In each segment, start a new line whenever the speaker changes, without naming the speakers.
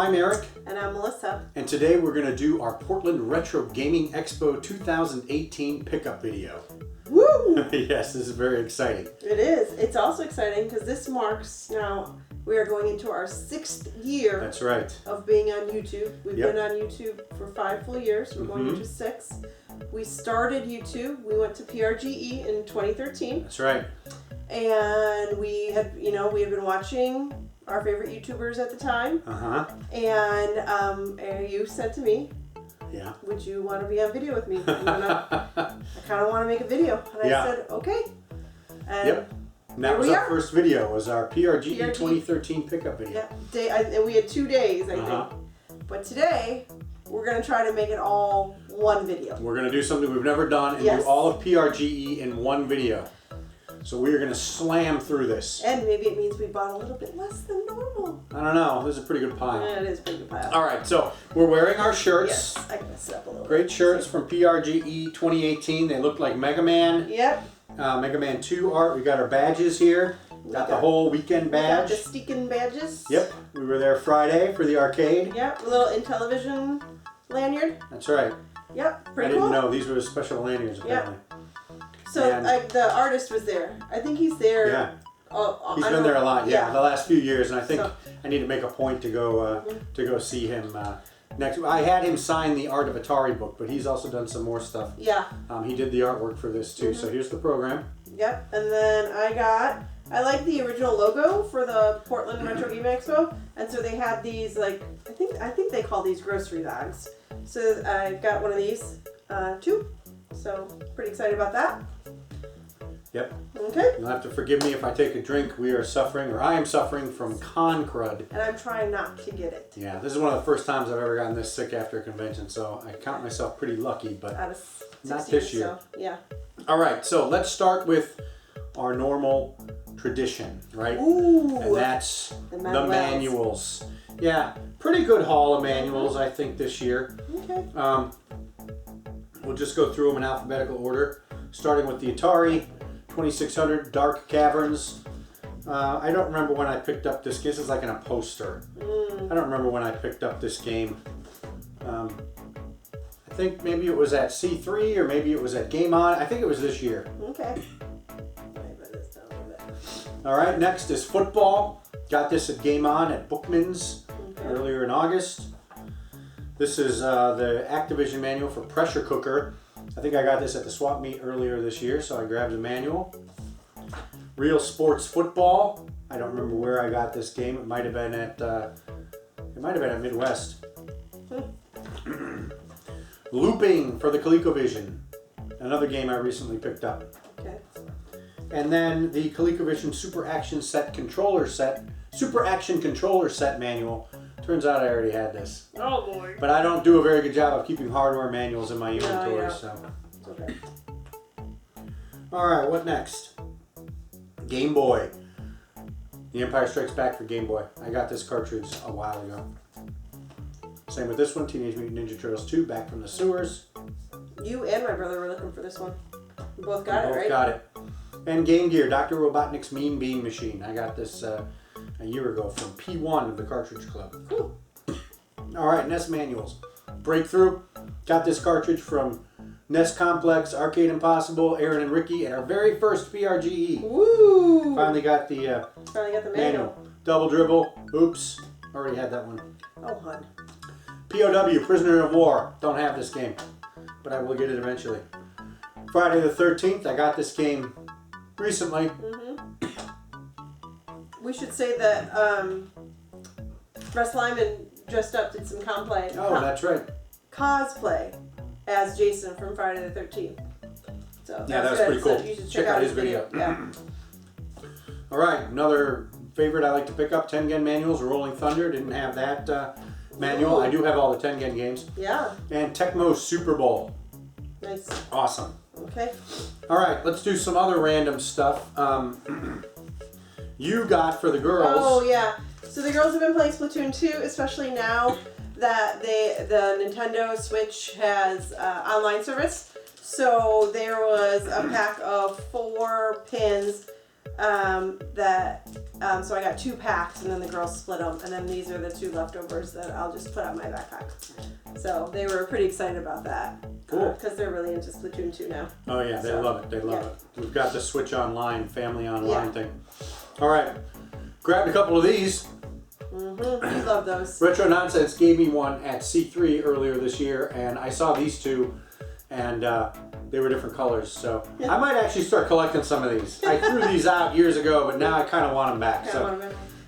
I'm Eric.
And I'm Melissa.
And today we're going to do our Portland Retro Gaming Expo 2018 pickup video.
Woo!
Yes, this is very exciting.
It is. It's also exciting because this marks now we are going into our 6th year.
That's right.
Of being on YouTube. We've
Yep.
been on YouTube for 5 full years. We're going into 6. We started YouTube. We went to PRGE in 2013.
That's right.
And we had been watching our favorite YouTubers at the time. And you said to me,
yeah,
would you want to be on video with me? I kind of want to make a video. And I said, okay. And
and that was our first video, was our PRGE 2013 pickup video.
And we had 2 days, I think. But today, we're going to try to make it all one video.
We're going to do something we've never done and do all of PRGE in one video. So we are going to slam through this.
And maybe it means we bought a little bit less than normal.
I don't know. This is a pretty good pile.
Yeah, it is a pretty good pile.
All right, so we're wearing our shirts.
Yes, I can mess it up a little
Great
bit.
shirts from PRGE 2018. They look like Mega Man.
Yep.
Mega Man 2 art. We got our badges here. Got the whole weekend badge.
We got the Steakin' badges.
Yep. We were there Friday for the arcade.
Yep. A little Intellivision lanyard.
That's right.
Yep. Pretty
cool.
cool.
I didn't know these were special lanyards apparently.
Yep. So the artist was there. I think he's there.
Yeah. He's been there a lot. Yeah. The last few years, and I think I need to make a point to go see him next. I had him sign the Art of Atari book, but he's also done some more stuff.
Yeah.
He did the artwork for this too. So here's the program.
Yep. And then I like the original logo for the Portland Retro Gaming Expo, and so they had these I think they call these grocery bags. So I got one of these too. So pretty excited about that.
Yep.
Okay.
You'll have to forgive me if I take a drink. We are suffering, or I am suffering from con crud.
And I'm trying not to get it.
Yeah, this is one of the first times I've ever gotten this sick after a convention, so I count myself pretty lucky, but
out of 16,
not this year.
So, yeah.
All right, so let's start with our normal tradition, right?
Ooh.
And that's the
manuals.
Yeah, pretty good haul of manuals, I think, this year.
Okay.
We'll just go through them in alphabetical order, starting with the Atari 2600 Dark Caverns. I don't remember when I picked up this. This is like in a poster. I don't remember when I picked up this game. I think maybe it was at C3 or maybe it was at Game On. I think it was this year.
Okay.
All right, next is football. Got this at Game On at Bookman's earlier in August. This is the Activision manual for Pressure Cooker. I think I got this at the swap meet earlier this year, so I grabbed the manual. Real Sports Football. I don't remember where I got this game. It might have been at Midwest. Looping for the ColecoVision. Another game I recently picked up.
Okay.
And then the ColecoVision Super Action Controller Set manual. Turns out I already had this.
Oh boy.
But I don't do a very good job of keeping hardware manuals in my inventory.
No,
so.
It's okay.
Alright, what next? Game Boy. The Empire Strikes Back for Game Boy. I got this cartridge a while ago. Same with this one, Teenage Mutant Ninja Turtles 2, Back from the Sewers.
You and my brother were looking for this one. We both got it, right?
Both got it. And Game Gear, Dr. Robotnik's Mean Bean Machine. I got this a year ago from P1 of the Cartridge Club.
Cool.
Alright, NES manuals. Breakthrough. Got this cartridge from NES Complex, Arcade Impossible, Aaron and Ricky, and our very first PRGE.
Woo!
Finally got the
manual.
Double Dribble. Oops. Already had that one.
Oh, hun.
POW, Prisoner of War. Don't have this game, but I will get it eventually. Friday the 13th. I got this game recently.
We should say that Russ Lyman dressed up, did some cosplay.
Oh, that's right.
Cosplay as Jason from Friday the 13th. So
yeah, that was pretty cool.
So you should
check out his video.
Yeah.
All right, another favorite I like to pick up, Tengen manuals, Rolling Thunder. Didn't have that manual.
Ooh.
I do have all the Tengen games.
Yeah.
And Tecmo Super Bowl.
Nice.
Awesome.
Okay.
All right, let's do some other random stuff. You got for the girls.
Oh, yeah. So the girls have been playing Splatoon 2, especially now that the Nintendo Switch has online service. So there was a pack of 4 pins So I got 2 packs, and then the girls split them, and then these are the 2 leftovers that I'll just put on my backpack. So they were pretty excited about that.
Cool.
Because they're really into Splatoon 2 now.
Oh yeah, they love it. They love it. We've got the Switch Online, family online thing. All right, grabbed a couple of these.
Mm-hmm. You love those.
Retro Nonsense gave me one at C3 earlier this year, and I saw these 2, and they were different colors. So I might actually start collecting some of these. I threw these out years ago, but now I kind of want them back.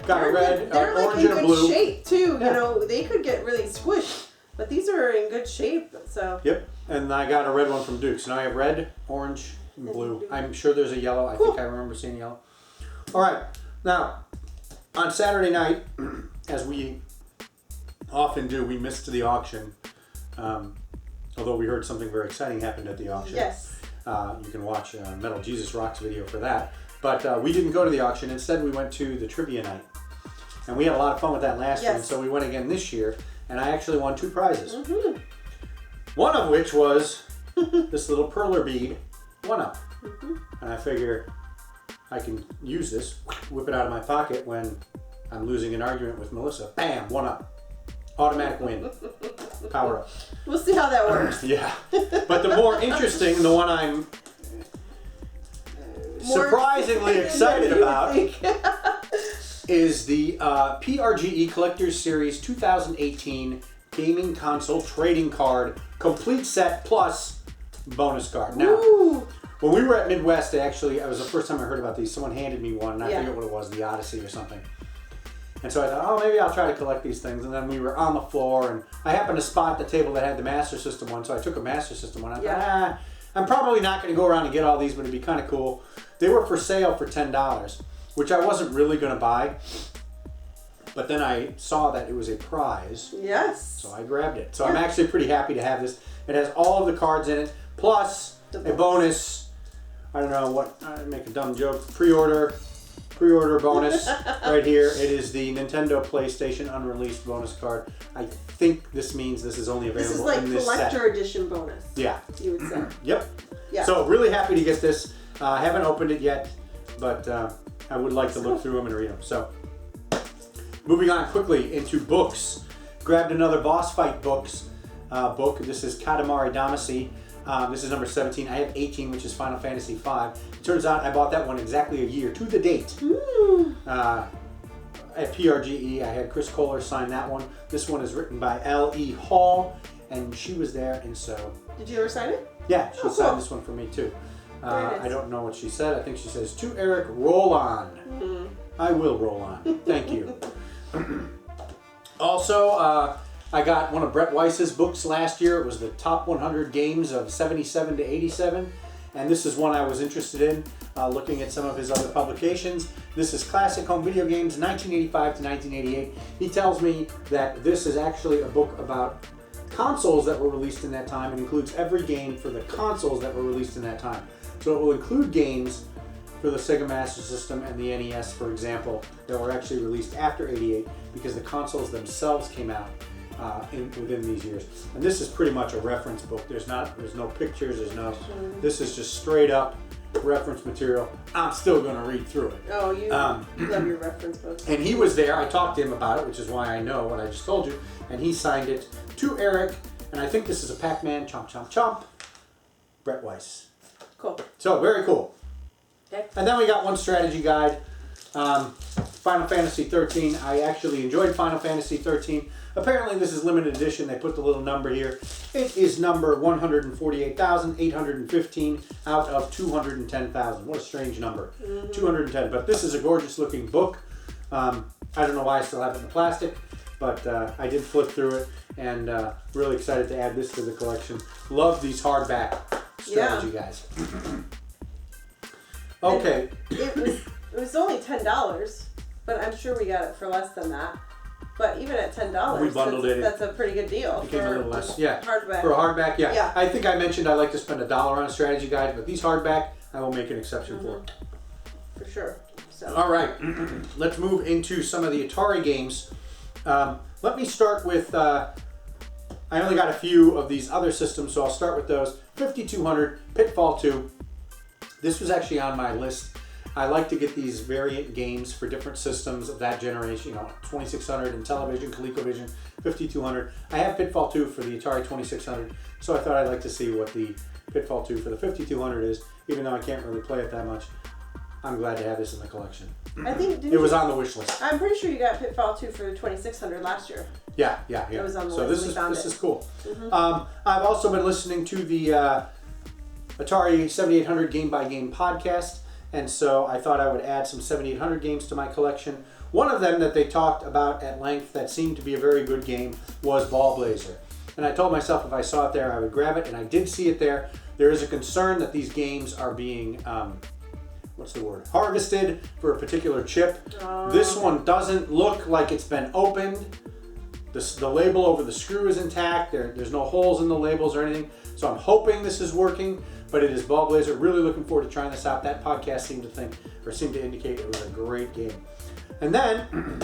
Got a red,
they're like
orange,
in
and a
good
blue.
shape too. You know, they could get really squished, but these are in good shape. So.
Yep, and I got a red one from Duke. So now I have red, orange, and blue. I'm sure there's a yellow. I think I remember seeing yellow. All right, now on Saturday night, as we often do, we missed the auction. Although we heard something very exciting happened at the auction.
Yes.
You can watch Metal Jesus Rocks video for that. But we didn't go to the auction. Instead, we went to the trivia night. And we had a lot of fun with that last year. And so we went again this year. And I actually won 2 prizes. Mm-hmm. One of which was this little perler bead 1-up. Mm-hmm. And I figure I can use this, whip it out of my pocket when I'm losing an argument with Melissa. Bam, 1-up. Automatic win. Power up.
We'll see how that works.
Yeah. But the more interesting, the one I'm surprisingly excited about is the PRGE Collector's Series 2018 Gaming Console Trading Card Complete Set Plus Bonus Card. Now, when we were at Midwest, it was the first time I heard about these. Someone handed me one, and I forget what it was, the Odyssey or something. And so I thought, oh, maybe I'll try to collect these things. And then we were on the floor, and I happened to spot the table that had the Master System one, so I took a Master System one. I thought, I'm probably not going to go around and get all these, but it'd be kind of cool. They were for sale for $10, which I wasn't really going to buy. But then I saw that it was a prize.
Yes.
So I grabbed it. So I'm actually pretty happy to have this. It has all of the cards in it, plus a bonus. I don't know what, I make a dumb joke. Pre-order bonus right here. It is the Nintendo PlayStation unreleased bonus card. I think this means this is only available in this set.
This is like collector edition bonus.
Yeah.
You would say.
Yep.
Yeah.
So really happy to get this. I haven't opened it yet, but I would like to look through them and read them. So moving on quickly into books. Grabbed another boss fight book. This is Katamari Damacy. This is number 17. I have 18, which is Final Fantasy V. It turns out I bought that one exactly a year to the date. At PRGE, I had Chris Kohler sign that one. This one is written by L.E. Hall, and she was there, and so...
Did you ever sign it?
Yeah, she signed this one for me, too. I don't know what she said. I think she says, to Eric, roll on. I will roll on. Thank you. Also, I got one of Brett Weiss's books last year. It was the top 100 games of 77 to 87. And this is one I was interested in, looking at some of his other publications. This is Classic Home Video Games, 1985 to 1988. He tells me that this is actually a book about consoles that were released in that time. It includes every game for the consoles that were released in that time. So it will include games for the Sega Master System and the NES, for example, that were actually released after '88 because the consoles themselves came out within these years. And this is pretty much a reference book. There's no pictures. This is just straight up reference material. I'm still going to read through it.
Oh, you love your reference books.
And he was there. I talked to him about it, which is why I know what I just told you. And he signed it to Eric. And I think this is a Pac-Man. Chomp, chomp, chomp. Brett Weiss.
Cool.
So very cool.
Okay.
And then we got one strategy guide. Final Fantasy 13. I actually enjoyed Final Fantasy 13. Apparently this is limited edition. They put the little number here. It is number 148,815 out of 210,000. What a strange number. 210. But this is a gorgeous looking book. I don't know why I still have it in the plastic, but I did flip through it and really excited to add this to the collection. Love these hardback strategy guys. Okay.
It was only $10, but I'm sure we got it for less than that. But even at $10,
we bundled it.
That's a pretty good deal.
It became a little less. Yeah.
Hardback.
For a hardback, yeah. I think I mentioned I like to spend $1 on a strategy guide, but these hardback, I will make an exception for.
For sure. So.
All right. Let's move into some of the Atari games. Let me start with, I only got a few of these other systems, so I'll start with those. 5200, Pitfall 2. This was actually on my list I like to get these variant games for different systems of that generation, you know, 2600 and Intellivision, ColecoVision, 5200. I have Pitfall 2 for the Atari 2600, so I thought I'd like to see what the Pitfall 2 for the 5200 is, even though I can't really play it that much. I'm glad to have this in the collection.
I think
it was on the wish list.
I'm pretty sure you got Pitfall 2 for 2600 last year.
Yeah.
It was on the
so
list.
this is cool. I've also been listening to the Atari 7800 Game by Game podcast, and so I thought I would add some 7800 games to my collection. One of them that they talked about at length that seemed to be a very good game was Ball Blazer. And I told myself if I saw it there, I would grab it, and I did see it there. There is a concern that these games are being harvested for a particular chip. This one doesn't look like it's been opened. The label over the screw is intact. There's no holes in the labels or anything. So I'm hoping this is working, but it is Ball Blazer. Really looking forward to trying this out. That podcast seemed to indicate it was a great game. And then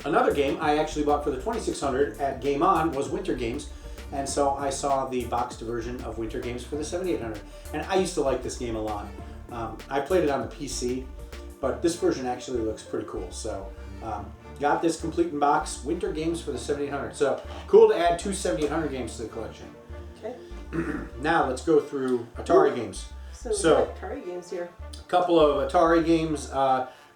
another game I actually bought for the 2600 at Game On was Winter Games. And so I saw the boxed version of Winter Games for the 7800. And I used to like this game a lot. I played it on the PC, but this version actually looks pretty cool. So got this complete in box, Winter Games for the 7800. So cool to add 2 7800 games to the collection.
Okay.
Now let's go through Atari games.
So Atari games here.
A couple of Atari games,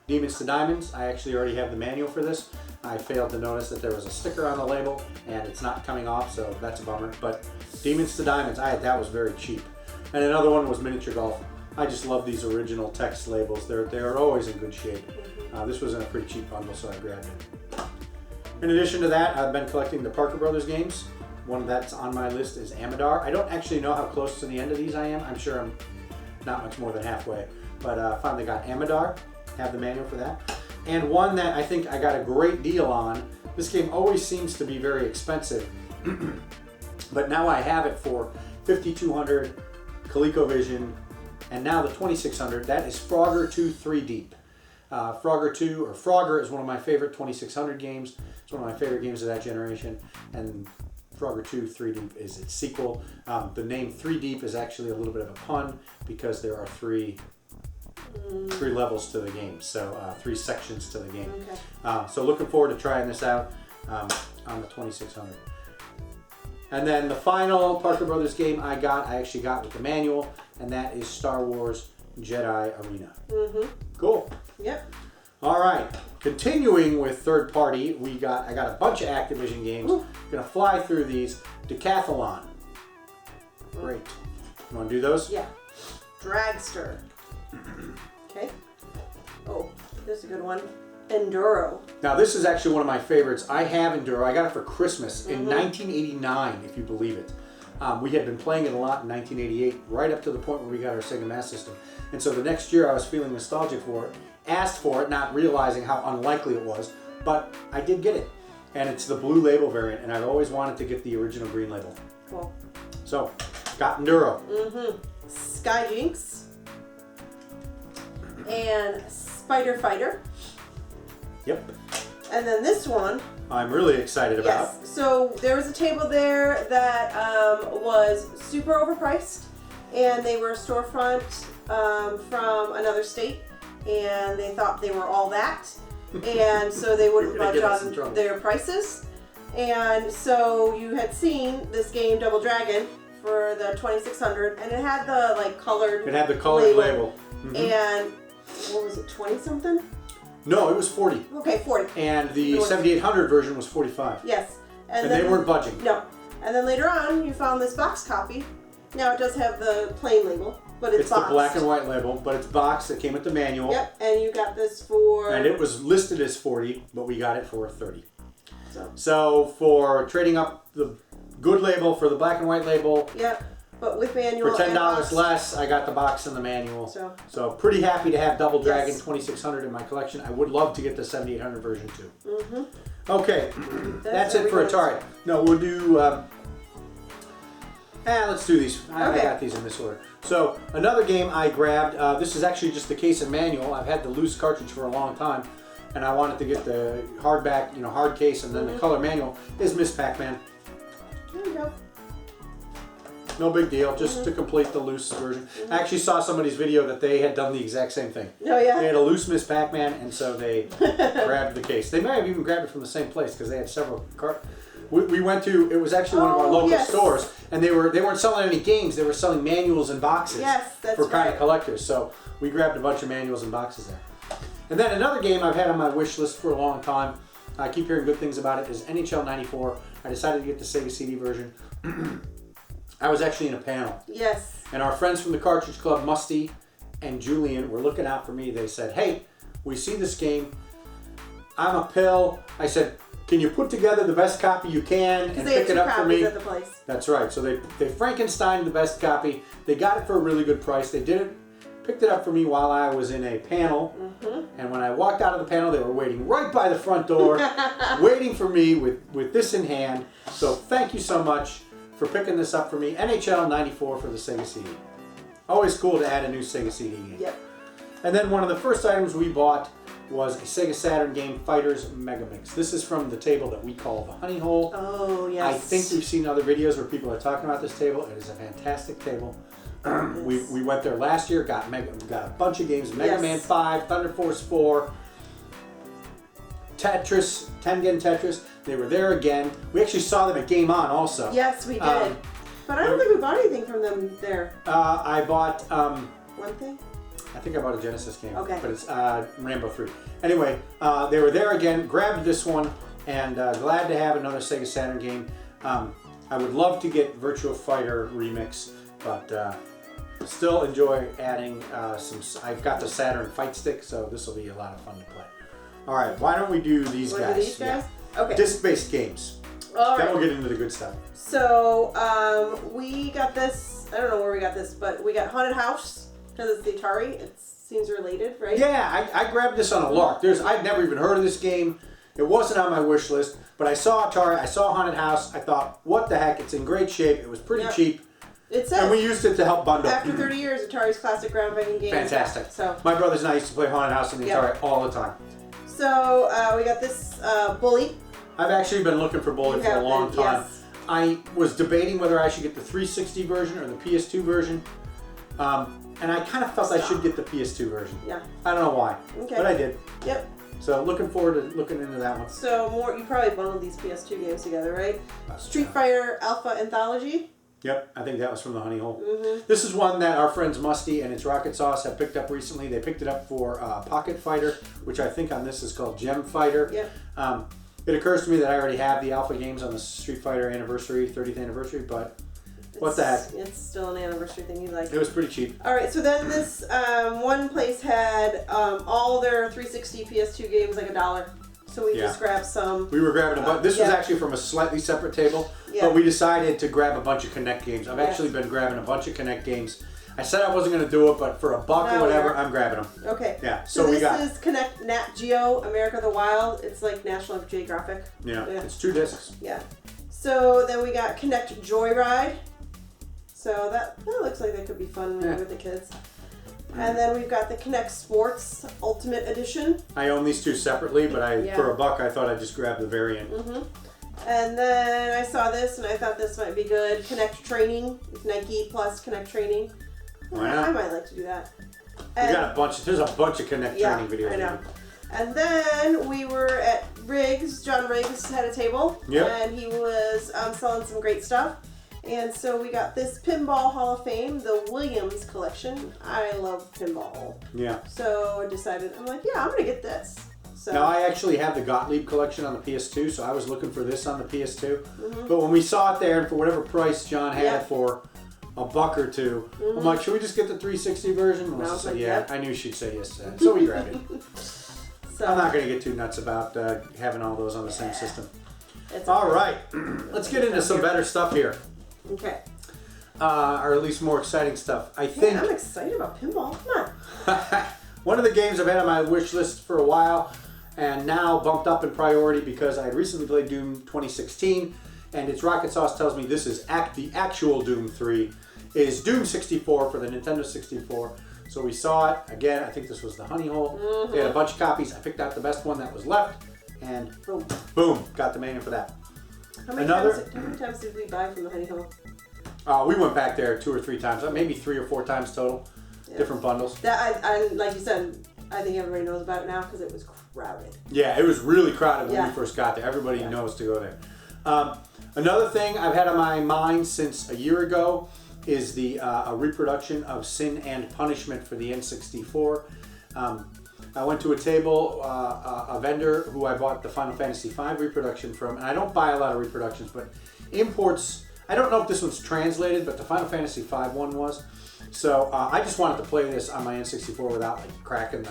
Demons to Diamonds. I actually already have the manual for this. I failed to notice that there was a sticker on the label and it's not coming off, so that's a bummer. But Demons to Diamonds, that was very cheap. And another one was Miniature Golf. I just love these original text labels. They're always in good shape. This was in a pretty cheap bundle, so I grabbed it. In addition to that, I've been collecting the Parker Brothers games. One that's on my list is Amadar. I don't actually know how close to the end of these I am. I'm sure I'm not much more than halfway. But finally got Amadar. Have the manual for that. And one that I think I got a great deal on. This game always seems to be very expensive. But now I have it for 5200, ColecoVision, and now the 2600. That is Frogger 2 3 Deep. Frogger is one of my favorite 2600 games. It's one of my favorite games of that generation. And Frogger 2 3 Deep is its sequel. The name 3 Deep is actually a little bit of a pun because there are three levels to the game, so 3 sections to the game. Okay. So looking forward to trying this out on the 2600. And then the final Parker Brothers game I actually got with the manual, and that is Star Wars Jedi Arena. Cool.
Yep.
All right. Continuing with third party, I got a bunch of Activision games. Gonna fly through these. Decathlon. Great. You want to do those?
Yeah. Dragster. Okay. Oh, this is a good one. Enduro.
Now this is actually one of my favorites. I have Enduro. I got it for Christmas in 1989, if you believe it. We had been playing it a lot in 1988, right up to the point where we got our Sega Master System. And so the next year I was feeling nostalgic for it, asked for it, not realizing how unlikely it was, but I did get it. And it's the blue label variant, and I've always wanted to get the original green label.
Cool.
So, got Enduro.
Skyjinx. And Spider Fighter.
Yep.
And then this one.
I'm really excited about.
Yes. So there was a table there that was super overpriced, and they were a storefront from another state, and they thought they were all that, and so they wouldn't budge on their prices. And so you had seen this game Double Dragon for the 2600, and it had the colored.
It had the colored label.
And what was it, 20 something?
No, it was 40.
Okay, 40.
And the 7800 version was 45.
Yes.
And then, they weren't budging.
No. And then later on, you found this box copy. Now it does have the plain label, but it's boxed.
The black and white label, but it's boxed. It came with the manual.
Yep, and you got this for...
And it was listed as 40, but we got it for 30.
So
for trading up the good label for the black and white label...
Yep. But with manual
for $10 less, I got the box and the manual. So pretty happy to have Double Dragon 2600 in my collection. I would love to get the 7800 version too. Okay, that's it for Atari. No, we'll do. Let's do these. I got these in this order. So another game I grabbed. This is actually just the case and manual. I've had the loose cartridge for a long time, and I wanted to get the hardback, hard case, and then the color manual. Is Miss Pac-Man.
There you go.
No big deal, just to complete the loose version. I actually saw somebody's video that they had done the exact same thing.
Oh yeah.
They had a loose Miss Pac-Man, and so they grabbed the case. They may have even grabbed it from the same place because they had several We went to, it was actually one of our local stores, and they weren't selling any games, they were selling manuals and boxes for kind of collectors. So we grabbed a bunch of manuals and boxes there. And then another game I've had on my wish list for a long time, I keep hearing good things about it, is NHL 94. I decided to get the Sega CD version. I was actually in a panel.
Yes.
And our friends from the Cartridge Club, Musty and Julian, were looking out for me. They said, hey, we see this game. I'm a pill. I said, can you put together the best copy you can and pick it up for me?
At the place.
That's right. So they Frankensteined the best copy. They got it for a really good price. They picked it up for me while I was in a panel. And when I walked out of the panel, they were waiting right by the front door, waiting for me with this in hand. So thank you so much for picking this up for me. NHL 94 for the Sega CD. Always cool to add a new Sega CD game.
Yep.
And then one of the first items we bought was a Sega Saturn game, Fighters Mega Mix. This is from the table that we call the Honey Hole.
Oh, yes.
I think we've seen other videos where people are talking about this table. It is a fantastic table. We went there last year, got a bunch of games, Mega Man 5, Thunder Force 4, Tetris, Tengen Tetris. They were there again. We actually saw them at Game On also.
Yes, we did. But I don't think we bought anything from them there.
I bought...
one thing?
I think I bought a Genesis game.
Okay.
But it's Rambo 3. Anyway, they were there again, grabbed this one, and glad to have another Sega Saturn game. I would love to get Virtua Fighter Remix, but still enjoy adding some... I've got the Saturn Fight Stick, so this will be a lot of fun to play. All right, why don't we do these guys?
Do these guys?
Yeah.
Okay.
Disc-based games.
All right.
Then we'll get into the good stuff.
So, we got this, I don't know where we got this, but we got Haunted House, because it's the Atari. It seems related, right?
Yeah, I grabbed this on a lark. I'd never even heard of this game. It wasn't on my wish list, but I saw Atari, I saw Haunted House. I thought, what the heck? It's in great shape. It was pretty cheap.
It says,
and we used it to help bundle.
After 30 years, Atari's classic groundbreaking game.
Fantastic.
So
my brothers and I used to play Haunted House on the Atari all the time.
So we got this Bully.
I've actually been looking for Bully for a long time.
Yes.
I was debating whether I should get the 360 version or the PS2 version. And I kind of felt I should get the PS2 version.
Yeah.
I don't know why, but I did.
Yep.
So looking forward to looking into that one.
So you probably bundled these PS2 games together, right? Street Fighter Alpha Anthology.
Yep, I think that was from the Honey Hole. This is one that our friends Musty and its Rocket Sauce have picked up recently. They picked it up for Pocket Fighter, which I think on this is called Gem Fighter.
Yep.
It occurs to me that I already have the Alpha games on the Street Fighter anniversary, 30th anniversary, but what the heck?
It's still an anniversary thing you like.
It was pretty cheap.
All right, so then this one place had all their 360 PS2 games like $1. So we just grabbed some.
We were grabbing a bunch. This was actually from a slightly separate table, but we decided to grab a bunch of Connect games. I've actually been grabbing a bunch of Connect games. I said I wasn't going to do it, but for $1 or whatever, I'm grabbing them. Okay. Yeah. So
this is Connect Nat Geo America the Wild. It's like National Geographic.
Yeah. It's 2 discs.
Yeah. So then we got Connect Joyride. So that looks like that could be fun with the kids. And then we've got the Connect Sports Ultimate Edition.
I own these two separately, but for $1 I thought I'd just grab the variant.
And then I saw this and I thought this might be good. Connect Training, Nike Plus Connect Training.
Why not?
I might like to do that.
And we got there's a bunch of Connect Training videos.
I know. And then we were at Riggs. John Riggs had a table. And he was selling some great stuff. And so we got this Pinball Hall of Fame, the Williams collection. I love pinball. Yeah. So I decided, I'm like, I'm going to get this. So.
Now, I actually have the Gottlieb collection on the PS2, so I was looking for this on the PS2. But when we saw it there, and for whatever price John had it for $1 or $2, I'm like, should we just get the 360 version? Melissa said, yeah. I knew she'd say yes to that. So we grabbed it. So, I'm not going to get too nuts about having all those on the same system. All right. Let's get into some better stuff here.
Okay.
Or at least more exciting stuff. I think.
I'm excited about pinball. Come on.
One of the games I've had on my wish list for a while, and now bumped up in priority because I recently played Doom 2016, and its Rocket Sauce tells me this is the actual Doom 3, is Doom 64 for the Nintendo 64. So we saw it again. I think this was the Honey Hole. They had a bunch of copies. I picked out the best one that was left, and boom, got the manual for that.
How many times did we buy from the Honey Hole?
We went back there 2 or 3 times, maybe 3 or 4 times total. Yeah. Different bundles.
That I like you said, I think everybody knows about it now because it was crowded.
Yeah, it was really crowded when we first got there. Everybody knows to go there. Another thing I've had on my mind since a year ago is a reproduction of Sin and Punishment for the N64. I went to a table, a vendor who I bought the Final Fantasy V reproduction from, and I don't buy a lot of reproductions, but imports, I don't know if this one's translated, but the Final Fantasy V one was. So I just wanted to play this on my N64 without like cracking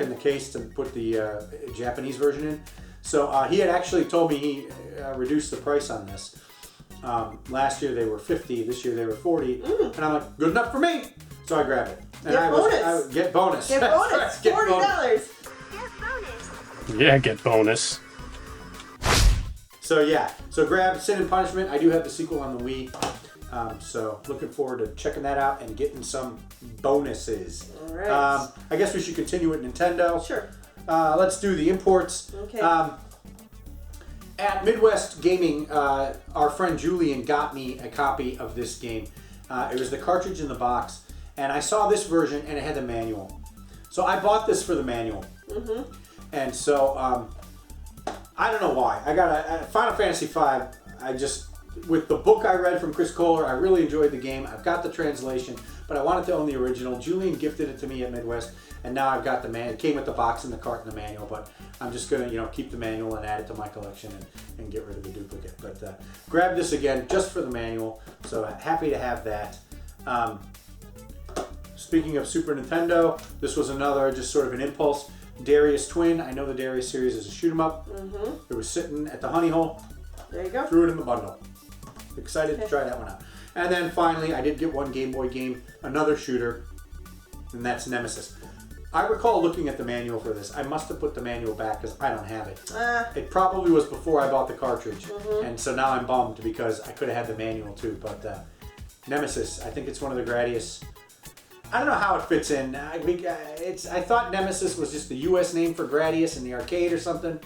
the case to put the Japanese version in. So he had actually told me he reduced the price on this. Last year they were $50, this year they were $40, and I'm like, good enough for me. So I grabbed it. And
Get bonus.
Get bonus.
Get bonus.
$40. Yeah, get bonus.
So yeah, so grab Sin and Punishment. I do have the sequel on the Wii. So looking forward to checking that out and getting some bonuses.
All right.
I guess we should continue with Nintendo.
Sure.
Let's do the imports.
Okay.
At Midwest Gaming, our friend Julian got me a copy of this game. It was the cartridge in the box, and I saw this version and it had the manual. So I bought this for the manual. Mm-hmm. And so, I don't know why. I got a Final Fantasy V, with the book I read from Chris Kohler, I really enjoyed the game. I've got the translation, but I wanted to own the original. Julian gifted it to me at Midwest, and now I've got the manual. It came with the box and the cart and the manual, but I'm just going to keep the manual and add it to my collection and get rid of the duplicate. But grab this again just for the manual, so happy to have that. Speaking of Super Nintendo, this was another just sort of an impulse. Darius Twin. I know the Darius series is a shoot 'em up. Mm-hmm. It was sitting at the honey hole.
There you go.
Threw it in the bundle. Excited to try that one out. And then finally, I did get one Game Boy game, another shooter, and that's Nemesis. I recall looking at the manual for this. I must have put the manual back because I don't have it. It probably was before I bought the cartridge, and so now I'm bummed because I could have had the manual too. But Nemesis, I think it's one of the Gradius. I don't know how it fits in. I thought Nemesis was just the U.S. name for Gradius in the arcade or something.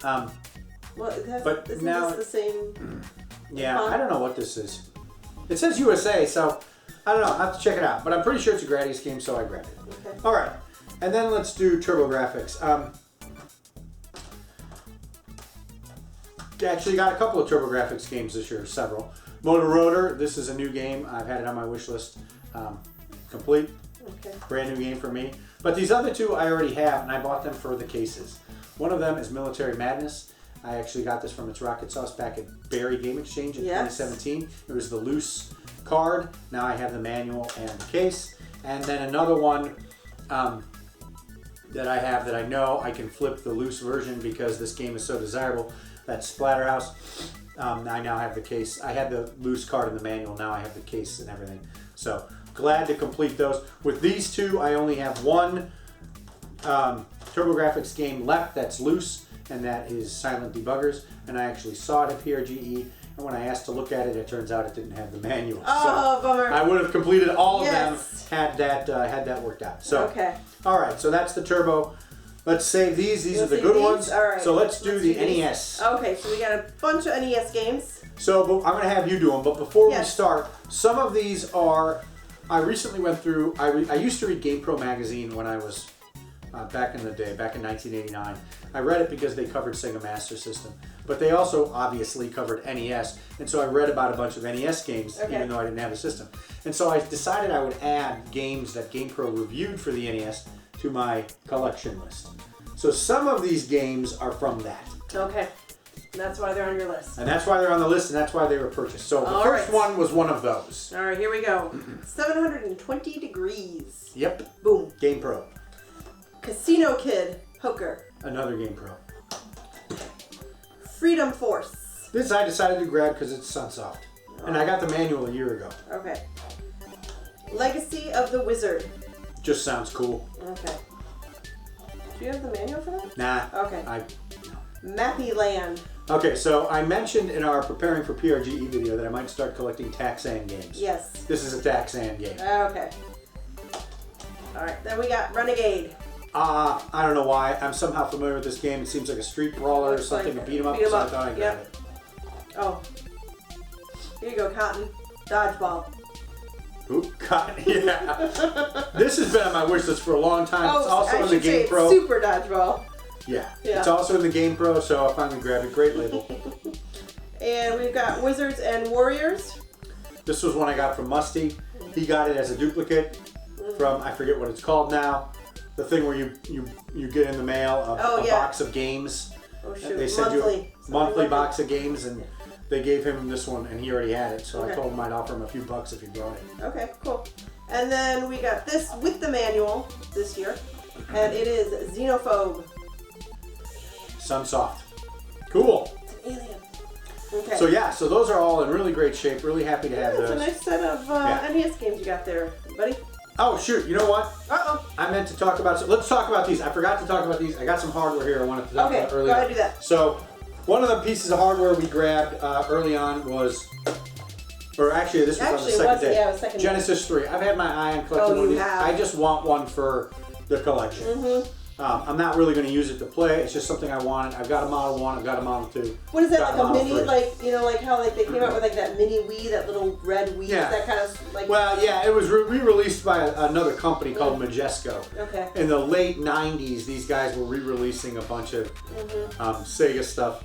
But isn't now this the same?
Yeah, I don't know what this is. It says USA, so I don't know. I'll have to check it out. But I'm pretty sure it's a Gradius game, so I grabbed it.
Okay.
All right, and then let's do TurboGrafx. Actually got a couple of TurboGrafx games this year, several. Motor Rotor, this is a new game. I've had it on my wish list. Complete.
Okay.
Brand new game for me. But these other two I already have, and I bought them for the cases. One of them is Military Madness. I actually got this from its Rocket Sauce back at Barry Game Exchange in 2017. It was the loose card. Now I have the manual and the case. And then another one that I have that I know I can flip the loose version because this game is so desirable. That's Splatterhouse. I now have the case. I had the loose card in the manual. Now I have the case and everything. So glad to complete those. With these two, I only have one TurboGrafx game left that's loose, and that is Silent Debuggers. And I actually saw it at PRGE, and when I asked to look at it, it turns out it didn't have the manual.
Oh,
so
bummer.
I would have completed all of them had that worked out. So
okay.
All right, so that's the Turbo. Let's save these. These are the good ones.
All right.
So let's do the NES.
Okay, so we got a bunch of NES games.
So I'm going to have you do them, but before we start, some of these are. I recently went through. I used to read GamePro magazine when I was back in the day, back in 1989. I read it because they covered Sega Master System, but they also obviously covered NES, and so I read about a bunch of NES games, even though I didn't have a system. And so I decided I would add games that GamePro reviewed for the NES to my collection list. So some of these games are from that.
Okay. That's why they're on your list.
And that's why they're on the list, and that's why they were purchased. So the first one was one of those.
All right, here we go. 720 Degrees.
Yep.
Boom.
GamePro.
Casino Kid. Poker.
Another GamePro.
Freedom Force.
This I decided to grab because it's Sunsoft. And I got the manual a year ago.
Okay. Legacy of the Wizard.
Just sounds cool.
Okay. Do you have the manual for that?
Nah.
Okay. Mappy Land.
Okay, so I mentioned in our Preparing for PRGE video that I might start collecting Taxan games.
Yes.
This is a Taxan game.
Okay. Alright, then we got Renegade.
I don't know why. I'm somehow familiar with this game. It seems like a street brawler or something, a beat 'em up, so I thought I'd grab it.
Oh. Here you go, Cotton. Dodgeball.
Ooh, God, yeah. This has been on my wish list for a long time. It's
Oh,
also
I
in the
should say
Game
it's
Pro.
Super Dodgeball.
Yeah.
Yeah.
It's also in the Game Pro, so I finally grabbed it. Great label.
And we've got Wizards and Warriors.
This was one I got from Musty. He got it as a duplicate from, I forget what it's called now, the thing where you get in the mail a box of games.
Oh shoot,
They send
monthly.
you a monthly box of games, and they gave him this one, and he already had it. So I told him I'd offer him a few bucks if he brought it.
Okay, cool. And then we got this with the manual this year, and it is Xenophobe.
Sunsoft. Cool.
It's an alien. Okay.
So yeah, so those are all in really great shape. Really happy to have
It's
those.
a nice set of NES games you got there, buddy.
Oh shoot, you know what?
Uh-oh.
I meant to talk about, so let's talk about these. I forgot to talk about these. I got some hardware here I wanted to talk about
Okay,
earlier.
go ahead and do that.
So one of the pieces of hardware we grabbed early on was, or actually this was on the second day.
Yeah, it was second day.
Genesis 3. I've had my eye on collecting one of these.
have.
I just want one for the collection.
Mm-hmm.
I'm not really going to use it to play. It's just something I wanted. I've got a Model 1. I've got a Model 2.
What is that,
got
like a
Model
mini,
3.
like, you know, like how like they came out with like that mini Wii, that little red Wii,
Yeah.
that kind of like...
Well, yeah, it was re-released by another company called Majesco.
Okay.
In the late 90s, these guys were re-releasing a bunch of Sega stuff,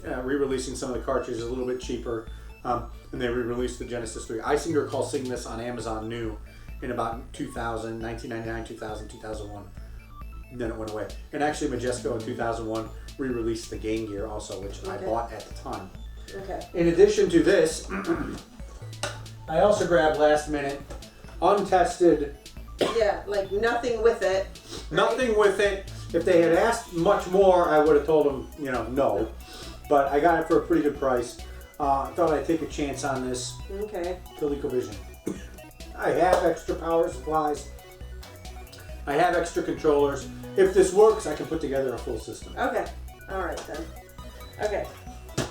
re-releasing some of the cartridges a little bit cheaper, and they re-released the Genesis 3. I seem to recall seeing this on Amazon New in about 2000, 1999, 2000, 2001. And then it went away. And actually, Majesco in 2001 re-released the Game Gear also, which I bought at the time.
Okay.
In addition to this, I also grabbed last minute, untested,
Yeah, like nothing with it.
nothing with it. If they had asked much more, I would have told them, you know, no. But I got it for a pretty good price. I thought I'd take a chance on this.
Okay.
ColecoVision. I have extra power supplies. I have extra controllers. If this works, I can put together a full system.
Okay. All right then. Okay.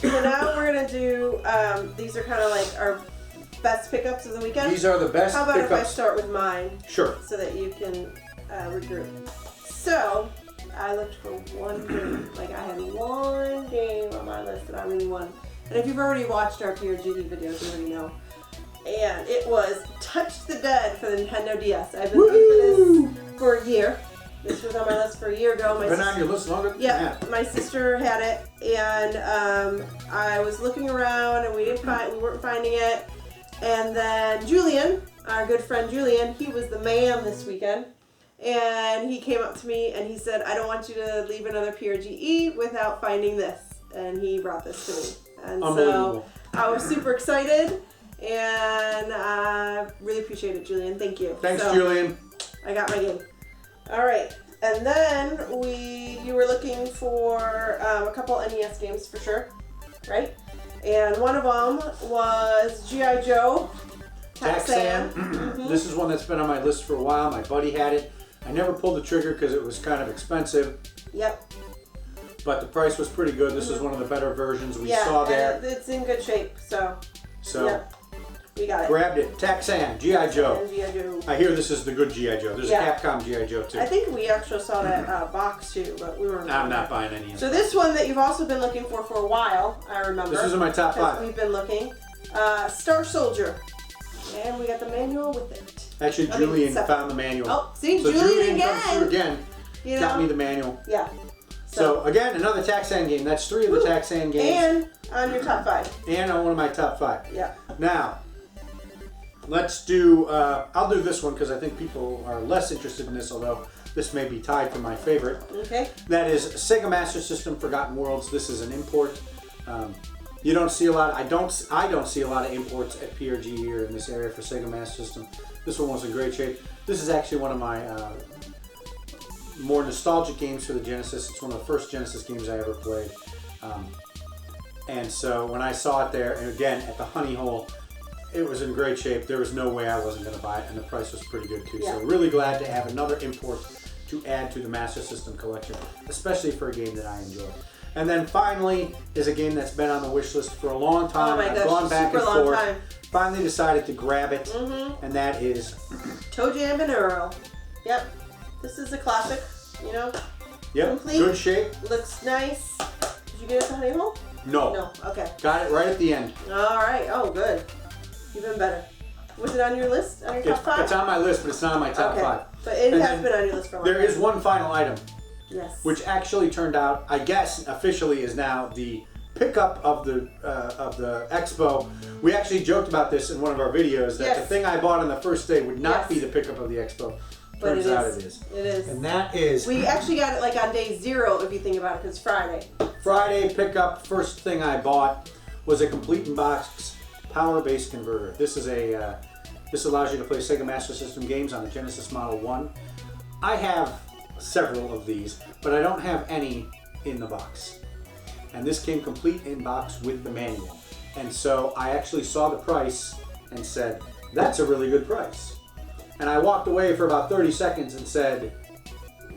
So now we're gonna do. These are kind of like our best pickups of the weekend.
These are the best
How about if I
pickups.
start with mine,
Sure.
so that you can regroup? So I looked for one game. Like I had one game on my list that I really wanted. And if you've already watched our PRGE videos, you already know. And it was Touch the Dead for the Nintendo DS. I've been looking for this for a year. This was on my list for a year ago.
Been on your list longer than that.
My sister had it, and I was looking around, and we weren't finding it. And then Julian, our good friend Julian, he was the man this weekend, and he came up to me and he said, "I don't want you to leave another PRGE without finding this," and he brought this to me, and so I was super excited, and I really appreciate it, Julian. Thank you.
Thanks,
So,
Julian.
I got my game. All right, and then you were looking for a couple NES games for sure, right? And one of them was G.I. Joe.
Taxan. This is one that's been on my list for a while. My buddy had it. I never pulled the trigger because it was kind of expensive,
Yep.
but the price was pretty good. This is one of the better versions we
Yeah,
saw there.
and it's in good shape, so
So
we got it.
grabbed it. Taxan, G.I. Joe.
And G.I. Joe.
I hear this is the good G.I. Joe. There's
Yeah.
a Capcom G.I. Joe too.
I think we actually saw that box too, but we weren't.
I'm not buying any of
So
it.
this one that you've also been looking for a while, I remember.
This is in my top
because
5.
We've been looking. Star Soldier. And we got the manual with it.
Actually, Julian found the manual.
Oh, see,
so
Julian
comes through again.
You
Got
know?
me the manual.
Yeah.
So again, another Taxan game. That's 3 of the Taxan games.
And on your top 5.
And on one of my top 5.
Yeah.
Now, let's do, I'll do this one because I think people are less interested in this, although this may be tied for my favorite.
Okay.
That is Sega Master System Forgotten Worlds. This is an import. You don't see a lot, I don't see a lot of imports at PRG here in this area for Sega Master System. This one was in great shape. This is actually one of my more nostalgic games for the Genesis. It's one of the first Genesis games I ever played. And so when I saw it there, and again at the Honey Hole, it was in great shape. There was no way I wasn't going to buy it, and the price was pretty good too.
Yeah.
So really glad to have another import to add to the Master System collection, especially for a game that I enjoy. And then finally is a game that's been on the wish list for a long time.
Oh my
I've
gosh,
gone back
super
and
long
forth.
time.
Finally decided to grab it, and that is
Toe Jam and Earl. Yep. This is a classic, you know. Complete.
good shape.
Looks nice. Did you get it to Honey Hole?
No.
No. Okay.
Got it right at the end.
All right. Oh, good. Even better. Was it on your list? On your top 5?
It's on my list, but it's not on my top 5.
But it
And
has been on your list for a long
There
time.
is one final item,
Yes.
which actually turned out, I guess, officially is now the pickup of the Expo. We actually joked about this in one of our videos that the thing I bought on the first day would not be the pickup of the Expo.
But
Turns out it is.
It is.
And that is...
We actually got it like on day 0 if you think about it, because Friday.
Friday pickup, first thing I bought was a complete in box power base converter. This is a this allows you to play Sega Master System games on the Genesis Model 1. I have several of these, but I don't have any in the box. And this came complete in box with the manual. And so I actually saw the price and said, that's a really good price. And I walked away for about 30 seconds and said,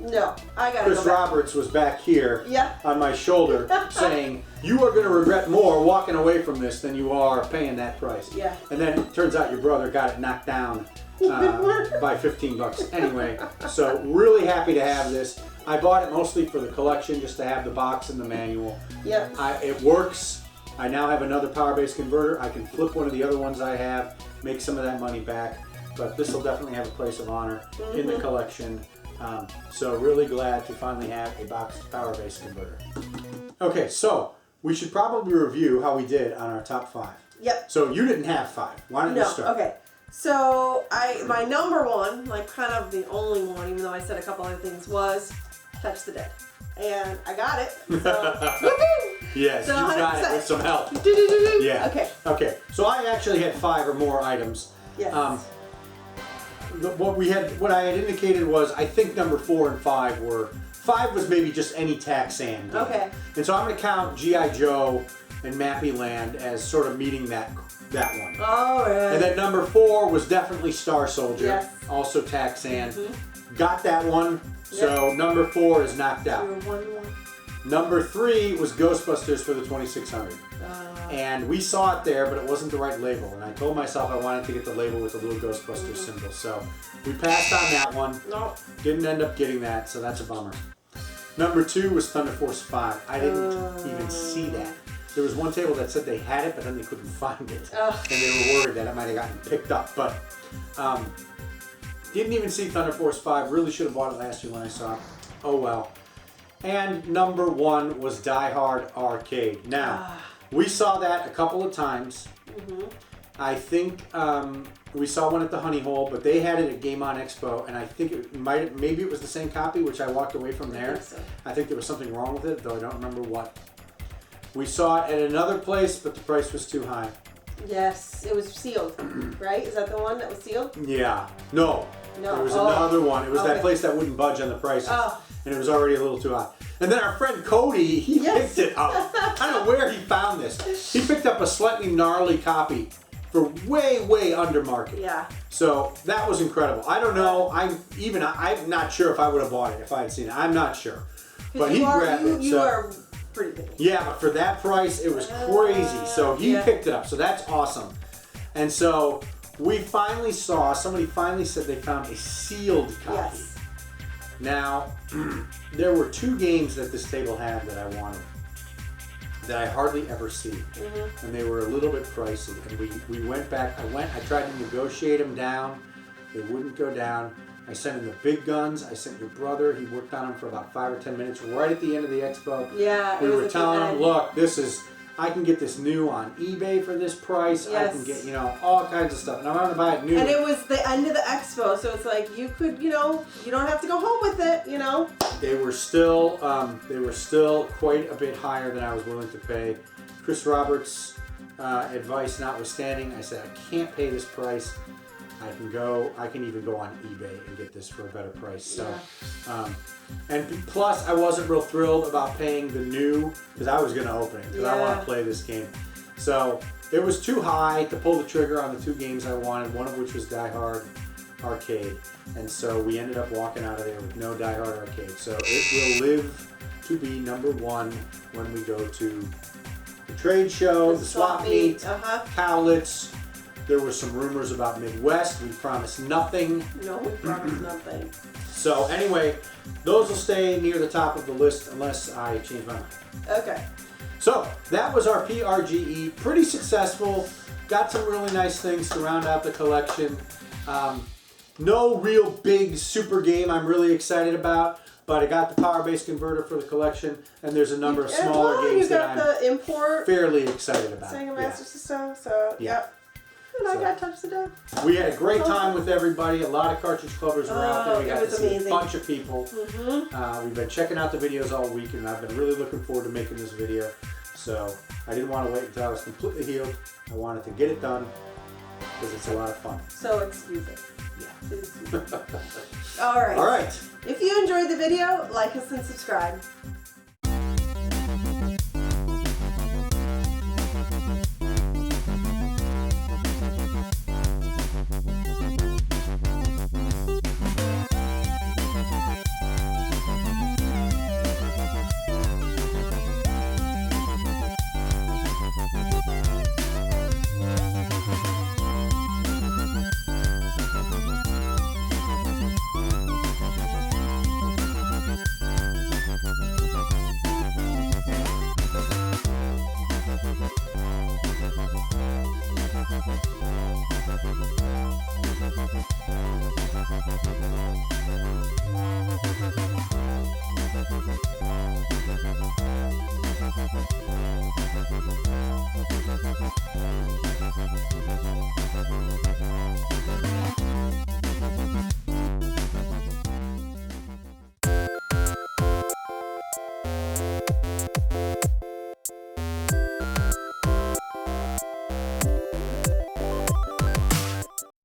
no, I gotta
Chris
go back.
Roberts was back here
Yeah.
on my shoulder saying, you are going to regret more walking away from this than you are paying that price.
Yeah.
And then it turns out your brother got it knocked down by 15 bucks. Anyway, so really happy to have this. I bought it mostly for the collection, just to have the box and the manual.
Yep.
It works. I now have another power base converter. I can flip one of the other ones I have, make some of that money back. But this will definitely have a place of honor in the collection. So really glad to finally have a boxed power base converter. Okay, so we should probably review how we did on our top 5.
Yep.
So you didn't have 5. Why don't you start?
Okay. So my number 1, like kind of the only one, even though I said a couple other things, was Touch the Dead. And I got it. So woohoo!
Yes,
So
you got it
100%.
with some help.
Do-do-do-do.
Yeah.
Okay.
Okay. So I actually had 5 or more items.
Yes.
What I had indicated was I think number 4 and 5 were 5 was maybe just any Taxan game.
Okay.
And so I'm going to count G.I. Joe and Mappy Land as sort of meeting that one.
All right.
And then number 4 was definitely Star Soldier,
Yes.
also Taxan. Got that one. So number 4 is knocked out.
You're 1-1.
Number 3 was Ghostbusters for the 2600. And we saw it there, but it wasn't the right label. And I told myself I wanted to get the label with the little Ghostbusters symbol. So we passed on that one.
No.
Didn't end up getting that, so that's a bummer. Number 2 was Thunder Force 5. I didn't even see that. There was one table that said they had it, but then they couldn't find it. And they were worried that it might have gotten picked up. But didn't even see Thunder Force 5. Really should have bought it last year when I saw it. Oh well. And number 1 was Die Hard Arcade. Now, we saw that a couple of times. I think we saw one at the Honey Hole, but they had it at Game On Expo, and I think maybe it was the same copy, which I walked away from there. I think there was something wrong with it, though I don't remember what. We saw it at another place, but the price was too high.
Yes, it was sealed, right? Is that the one that was sealed?
Yeah. No.
No.
There was another one. It was that place that wouldn't budge on the prices. And it was already a little too high. And then our friend Cody, he picked it up. I don't know where he found this. He picked up a slightly gnarly copy for way, way under market.
Yeah.
So that was incredible. I don't know. I'm not sure if I would have bought it if I had seen it. I'm not sure. But he grabbed it.
You are pretty big.
Yeah, but for that price, it was crazy. So he picked it up. So that's awesome. And so we finally saw, somebody finally said they found a sealed copy.
Yes.
Now, there were 2 games that this table had that I wanted that I hardly ever see. And they were a little bit pricey. And we went back, I tried to negotiate them down. They wouldn't go down. I sent him the big guns. I sent your brother. He worked on them for about 5 or 10 minutes right at the end of the expo.
Yeah.
We were telling him, look, I can get this new on eBay for this price.
Yes.
I can get, all kinds of stuff. And I'm going to buy it new.
And it was the end of the expo, so it's like you could, you don't have to go home with it,
They were still quite a bit higher than I was willing to pay. Chris Roberts' advice notwithstanding, I said, I can't pay this price. I can even go on eBay and get this for a better price. So, and plus I wasn't real thrilled about paying the new, because I was going to open it, because I want to play this game. So it was too high to pull the trigger on the 2 games I wanted, one of which was Die Hard Arcade. And so we ended up walking out of there with no Die Hard Arcade. So it will live to be number 1 when we go to the trade show, the swap meet, Cowlitz. There were some rumors about Midwest. We promised nothing.
No, we promised nothing.
So anyway, those will stay near the top of the list unless I change my mind.
Okay.
So that was our PRGE. Pretty successful. got some really nice things to round out the collection. No real big super game I'm really excited about, but I got the power base converter for the collection, and there's a number of smaller games that I'm
the import
fairly excited about.
Sega Master System, so
Yeah.
yep. And I got Touch the Dead.
We had a great time with everybody. A lot of Cartridge Clubbers were out there. We got to see
amazing.
a bunch of people. We've been checking out the videos all week, and I've been really looking forward to making this video. So I didn't want to wait until I was completely healed. I wanted to get it done because it's a lot of fun.
So excuse it.
Yeah.
All right.
All right.
If you enjoyed the video, like us and subscribe.